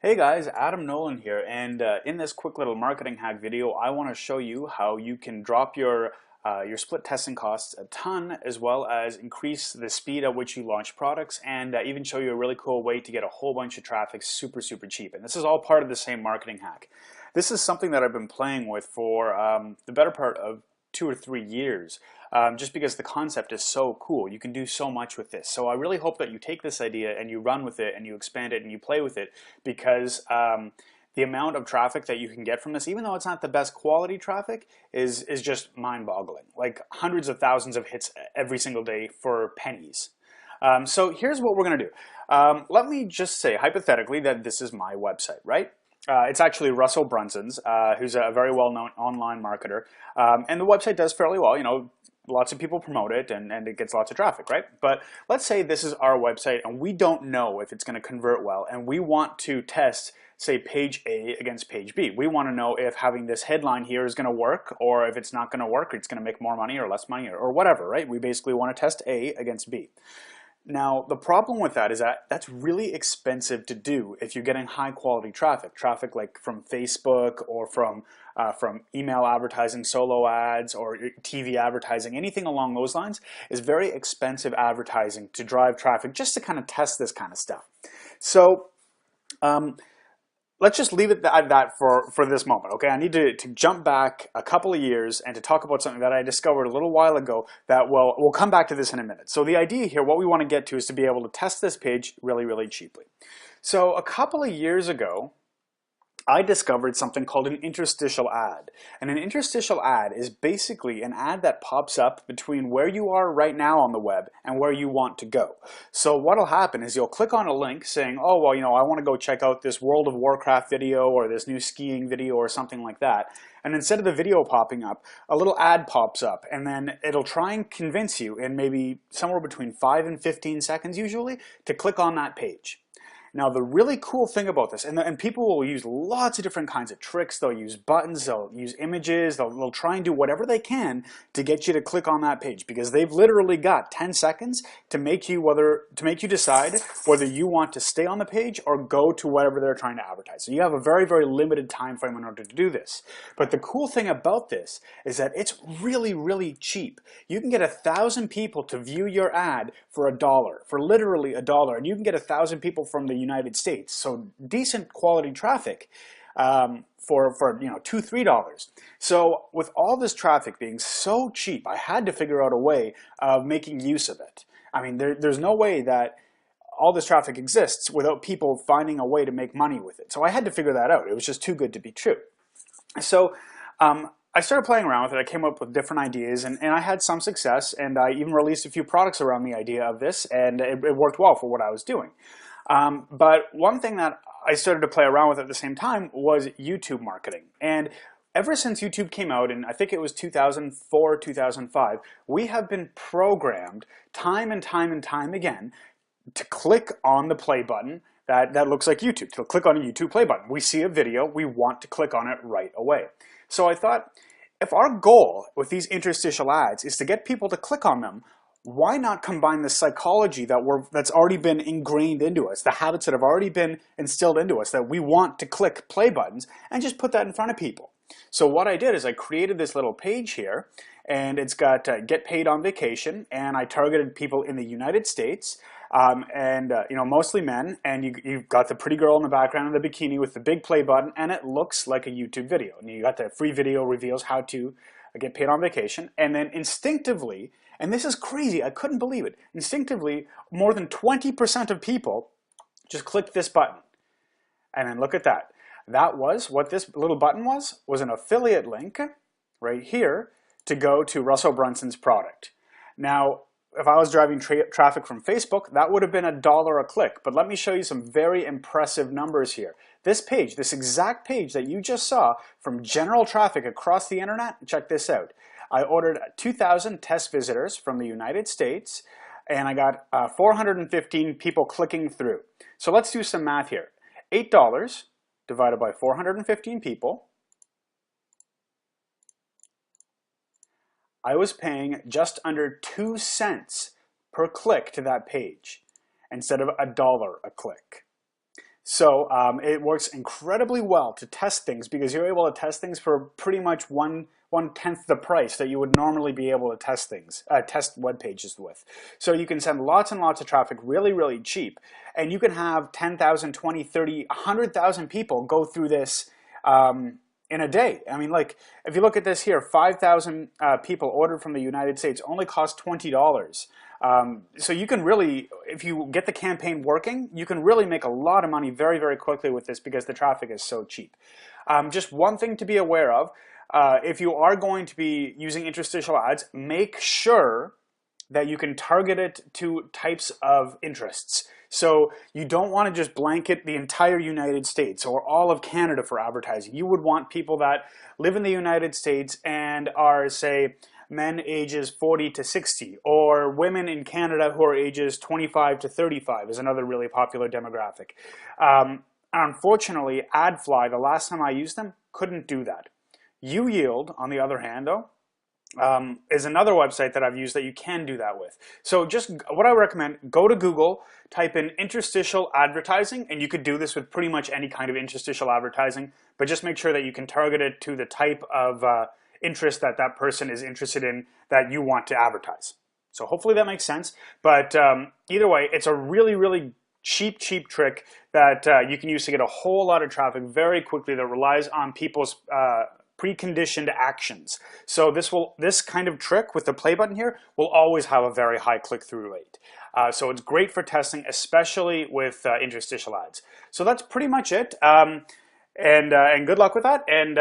Hey guys, Adam Nolan here, and in this quick little marketing hack video, I want to show you how you can drop your split testing costs a ton, as well as increase the speed at which you launch products, and even show you a really cool way to get a whole bunch of traffic super cheap. And this is all part of the same marketing hack. This is something that I've been playing with for the better part of 2 or 3 years, just because the concept is so cool. You can do so much with this. So I really hope that you take this idea and you run with it and you expand it and you play with it, because the amount of traffic that you can get from this, even though it's not the best quality traffic, is just mind-boggling. Like hundreds of thousands of hits every single day for pennies. So here's what we're going to do. Let me just say hypothetically that this is my website, right? It's actually Russell Brunson's, who's a very well-known online marketer. And the website does fairly well. You know, lots of people promote it and it gets lots of traffic, right? But let's say this is our website and we don't know if it's going to convert well, and we want to test, say, page A against page B. We want to know if having this headline here is going to work, or if it's not going to work, or it's going to make more money or less money, or whatever, right? We basically want to test A against B. Now, the problem with that is that that's really expensive to do if you're getting high quality traffic like from Facebook or from email advertising, solo ads, or TV advertising. Anything along those lines is very expensive advertising to drive traffic just to kind of test this kind of stuff. So let's just leave it at that for this moment, okay? I need to jump back a couple of years and to talk about something that I discovered a little while ago that we'll come back to this in a minute. So the idea here, what we want to get to, is to be able to test this page really cheaply. So a couple of years ago, I discovered something called an interstitial ad. And an interstitial ad is basically an ad that pops up between where you are right now on the web and where you want to go. So what'll happen is you'll click on a link saying, oh, well, you know, I want to go check out this World of Warcraft video or this new skiing video or something like that. And instead of the video popping up, a little ad pops up, and then it'll try and convince you in maybe somewhere between 5 and 15 seconds usually to click on that page. Now, the really cool thing about this, and people will use lots of different kinds of tricks. They'll use buttons, they'll use images, they'll try and do whatever they can to get you to click on that page, because they've literally got 10 seconds to make you decide whether you want to stay on the page or go to whatever they're trying to advertise. So you have a very limited time frame in order to do this. But the cool thing about this is that it's really cheap. You can get 1,000 people to view your ad for $1, for literally $1, and you can get 1,000 people from the United States. So decent quality traffic for you know, $2–3. So with all this traffic being so cheap, I had to figure out a way of making use of it. I mean, there's no way that all this traffic exists without people finding a way to make money with it. So I had to figure that out. It was just too good to be true. So I started playing around with it. I came up with different ideas, and I had some success, and I even released a few products around the idea of this, and it worked well for what I was doing. But one thing that I started to play around with at the same time was YouTube marketing. And ever since YouTube came out, and I think it was 2004, 2005, we have been programmed time and time again to click on the play button that looks like YouTube, to click on a YouTube play button. We see a video, we want to click on it right away. So I thought, if our goal with these interstitial ads is to get people to click on them, why not combine the psychology that's already been ingrained into us, the habits that have already been instilled into us, that we want to click play buttons, and just put that in front of people? So what I did is I created this little page here, and it's got get paid on vacation, and I targeted people in the United States, you know, mostly men, and you've got the pretty girl in the background in the bikini with the big play button, and it looks like a YouTube video. And you got the free video reveals how to get paid on vacation, and then instinctively, and this is crazy, I couldn't believe it, instinctively more than 20% of people just clicked this button. And then look at that. That was what this little button was an affiliate link right here to go to Russell Brunson's product. Now, if I was driving traffic from Facebook, that would have been $1 a click. But let me show you some very impressive numbers here. This page, this exact page that you just saw from general traffic across the internet, check this out. I ordered 2,000 test visitors from the United States, and I got 415 people clicking through. So let's do some math here. $8 divided by 415 people. I was paying just under 2 cents per click to that page instead of $1 a click. So it works incredibly well to test things because you're able to test things for pretty much one-tenth the price that you would normally be able to test things, test web pages with. So you can send lots and lots of traffic really, really cheap. And you can have 10,000, 20, 30, 100,000 people go through this in a day. I mean, like, if you look at this here, 5,000 people ordered from the United States only cost $20. So you can really, if you get the campaign working, you can really make a lot of money very, very quickly with this because the traffic is so cheap. Just one thing to be aware of, if you are going to be using interstitial ads, make sure that you can target it to types of interests. So you don't want to just blanket the entire United States or all of Canada for advertising. You would want people that live in the United States and are, say, men ages 40 to 60, or women in Canada who are ages 25 to 35 is another really popular demographic. Unfortunately, AdFly, the last time I used them, couldn't do that. UYield, on the other hand, though, is another website that I've used that you can do that with. So just what I recommend, go to Google, type in interstitial advertising, and you could do this with pretty much any kind of interstitial advertising, but just make sure that you can target it to the type of interest that that person is interested in that you want to advertise. So hopefully that makes sense. But either way, it's a really, really cheap trick that you can use to get a whole lot of traffic very quickly that relies on people's preconditioned actions. So this kind of trick with the play button here will always have a very high click-through rate. So it's great for testing, especially with interstitial ads. So that's pretty much it. And good luck with that. And